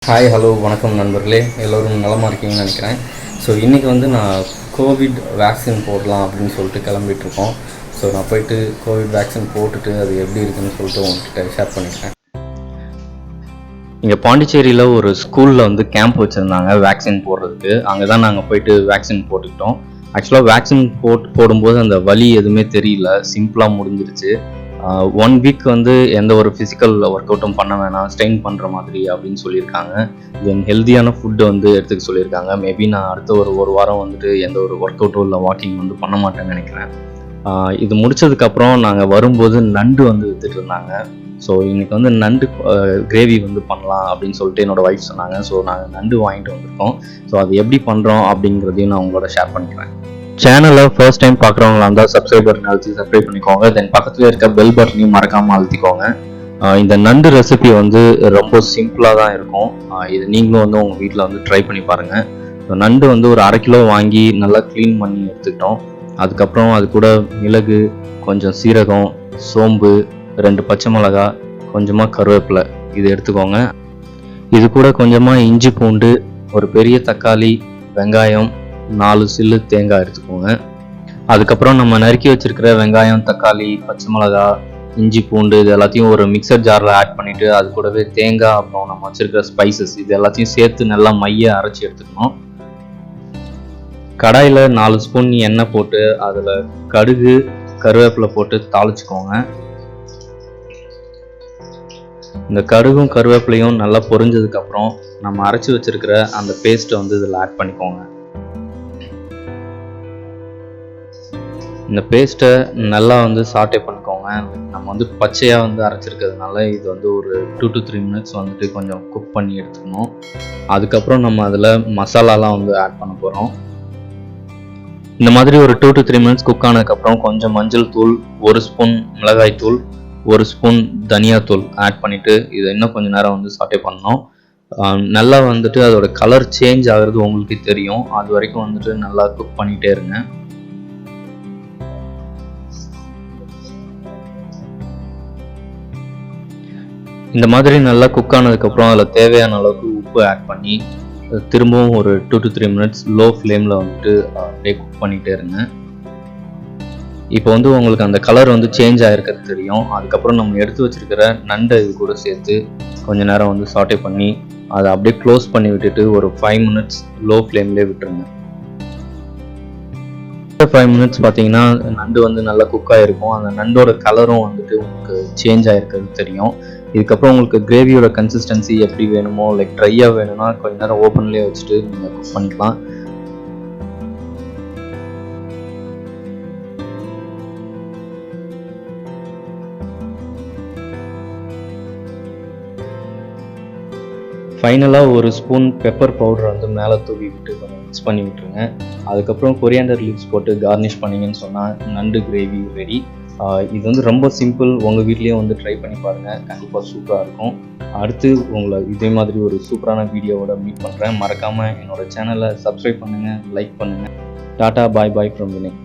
Hi hello வணக்கம் நண்பர்களே, எல்லோரும் நலமாக இருக்கீங்கன்னு நினைக்கிறேன். ஸோ இன்றைக்கி நான் கோவிட் வேக்சின் போடலாம் அப்படின்னு சொல்லிட்டு கிளம்பிகிட்ருக்கோம். ஸோ நான் போயிட்டு கோவிட் வேக்சின் போட்டுட்டு அது எப்படி இருக்குன்னு சொல்லிட்டு உங்கள்கிட்ட ஷேர் பண்ணிக்கிறேன். இங்கே பாண்டிச்சேரியில் ஒரு ஸ்கூலில் கேம்ப் வச்சுருந்தாங்க வேக்சின் போடுறதுக்கு. அங்கே தான் நாங்கள் போயிட்டு வேக்சின் போட்டுக்கிட்டோம். ஆக்சுவலாக வேக்சின் போடும்போது அந்த வலி எதுவுமே தெரியல, சிம்பிளாக முடிஞ்சிருச்சு. 1 வீக் எந்த ஒரு ஃபிசிக்கல் ஒர்க் அவுட்டும் பண்ண வேணாம், ஸ்ட்ரெயின் பண்ணுற மாதிரி அப்படின்னு சொல்லியிருக்காங்க. தென் ஹெல்த்தியான ஃபுட்டு எடுத்துக்க சொல்லியிருக்காங்க. மேபி நான் அடுத்த ஒரு வாரம் எந்த ஒரு ஒர்க் அவுட்டும் இல்லை வாக்கிங் பண்ண மாட்டேன்னு நினைக்கிறேன். இது முடிச்சதுக்கப்புறம் நாங்கள் வரும்போது நண்டு வித்துட்டு இருந்தாங்க. ஸோ இன்றைக்கி நண்டு கிரேவி பண்ணலாம் அப்படின்னு சொல்லிட்டு என்னோடய ஒய்ஃப் சொன்னாங்க. ஸோ நாங்கள் நண்டு வாங்கிட்டு வந்திருக்கோம். ஸோ அது எப்படி பண்ணுறோம் அப்படிங்கிறதையும் நான் உங்களோட ஷேர் பண்ணிக்கிறேன். சேனலை ஃபர்ஸ்ட் டைம் பார்க்குறவங்களா இருந்தால் சப்ஸ்கிரைப் பட்டன் அழுத்தி சப்ஸ்கிரைப் பண்ணிக்கோங்க. தென் பக்கத்தில் இருக்க பெல் பட்டனையும் மறக்காமல் அழுத்திக்கோங்க. இந்த நண்டு ரெசிபி ரொம்ப சிம்பிளாக தான் இருக்கும். இது நீங்களும் உங்கள் வீட்டில் ட்ரை பண்ணி பாருங்கள். நண்டு ஒரு 1/2 கிலோ வாங்கி நல்லா க்ளீன் பண்ணி எடுத்துக்கிட்டோம். அதுக்கப்புறம் அது கூட மிளகு, கொஞ்சம் சீரகம், சோம்பு, 2 பச்சை மிளகா, கொஞ்சமாக கருவேப்பிலை இது எடுத்துக்கோங்க. இது கூட கொஞ்சமாக இஞ்சி பூண்டு, ஒரு பெரிய தக்காளி, வெங்காயம், 4 சில்லு தேங்காய் எடுத்துக்கோங்க. அதுக்கப்புறம் நம்ம நறுக்கி வச்சிருக்கிற வெங்காயம், தக்காளி, பச்சை மிளகா, இஞ்சி பூண்டு இது எல்லாத்தையும் ஒரு மிக்சர் ஜாரில் ஆட் பண்ணிவிட்டு அது கூடவே தேங்காய், அப்புறம் நம்ம வச்சிருக்கிற ஸ்பைசஸ் இது எல்லாத்தையும் சேர்த்து நல்லா மைய அரைச்சி எடுத்துக்கணும். கடாயில் 4 ஸ்பூன் எண்ணெய் போட்டு அதில் கடுகு, கருவேப்பிலை போட்டு தாளிச்சுக்கோங்க. இந்த கடுகும் கருவேப்பிலையும் நல்லா பொரிஞ்சதுக்கப்புறம் நம்ம அரைச்சி வச்சிருக்கிற அந்த பேஸ்ட்டை இதில் ஆட் பண்ணிக்கோங்க. இந்த பேஸ்ட்டை நல்லா சாட்டே பண்ணிக்கோங்க. நம்ம பச்சையாக அரைச்சிருக்கிறதுனால இது ஒரு 2 to 3 மினிட்ஸ் கொஞ்சம் குக் பண்ணி எடுத்துக்கணும். அதுக்கப்புறம் நம்ம அதில் மசாலாலாம் ஆட் பண்ண போகிறோம். இந்த மாதிரி ஒரு 2 to 3 மினிட்ஸ் குக் ஆனதுக்கப்புறம் கொஞ்சம் மஞ்சள் தூள், 1 ஸ்பூன் மிளகாய் தூள், 1 ஸ்பூன் தனியாத்தூள் ஆட் பண்ணிவிட்டு இதை இன்னும் கொஞ்சம் நேரம் சாட்டே பண்ணணும். நல்லா அதோட கலர் சேஞ்ச் ஆகிறது உங்களுக்கு தெரியும். அது வரைக்கும் நல்லா குக் பண்ணிகிட்டே இருங்க. இந்த மாதிரி நல்லா குக் ஆனதுக்கப்புறம் அதில் தேவையான அளவுக்கு உப்பு ஆட் பண்ணி திரும்பவும் ஒரு 2 to 3 மினிட்ஸ் லோ ஃப்ளேமில் அப்படியே குக் பண்ணிகிட்டே இருங்க. இப்போ உங்களுக்கு அந்த கலர் சேஞ்ச் ஆகிருக்கிறது தெரியும். அதுக்கப்புறம் நம்ம எடுத்து வச்சிருக்கிற நண்டை இது கூட சேர்த்து கொஞ்சம் நேரம் சாட்டே பண்ணி அதை அப்படியே க்ளோஸ் பண்ணி விட்டுட்டு ஒரு 5 மினிட்ஸ் லோ ஃப்ளேம்லேயே விட்டுருங்க. 5 மினிட்ஸ் பார்த்தீங்கன்னா நண்டு நல்லா குக் ஆகிருக்கும். அந்த நண்டோட கலரும் உங்களுக்கு சேஞ்ச் ஆகிருக்கிறது தெரியும். இதுக்கப்புறம் உங்களுக்கு கிரேவியோட கன்சிஸ்டன்சி எப்படி வேணுமோ, லைக் ட்ரையாக வேணும்னா கொஞ்ச நேரம் ஓப்பன்லேயே வச்சுட்டு நீங்கள் குக் பண்ணிக்கலாம். ஃபைனலாக 1 ஸ்பூன் பெப்பர் பவுடர் மேலே தூவி விட்டு கொஞ்சம் மிக்ஸ் பண்ணி விட்டுருங்க. அதுக்கப்புறம் கொரியாண்டர் லீவ்ஸ் போட்டு கார்னிஷ் பண்ணிங்கன்னு சொன்னால் நண்டு கிரேவி ரெடி. இது ரொம்ப சிம்பிள். உங்கள் வீட்லேயும் ட்ரை பண்ணி பாருங்கள், கண்டிப்பாக சூப்பராக இருக்கும். அடுத்து உங்களை இதே மாதிரி ஒரு சூப்பரான வீடியோவோட மீட் பண்ணுறேன். மறக்காமல் என்னோடய சேனலை சப்ஸ்கிரைப் பண்ணுங்கள், லைக் பண்ணுங்கள். Tata, bye bye from Vinay.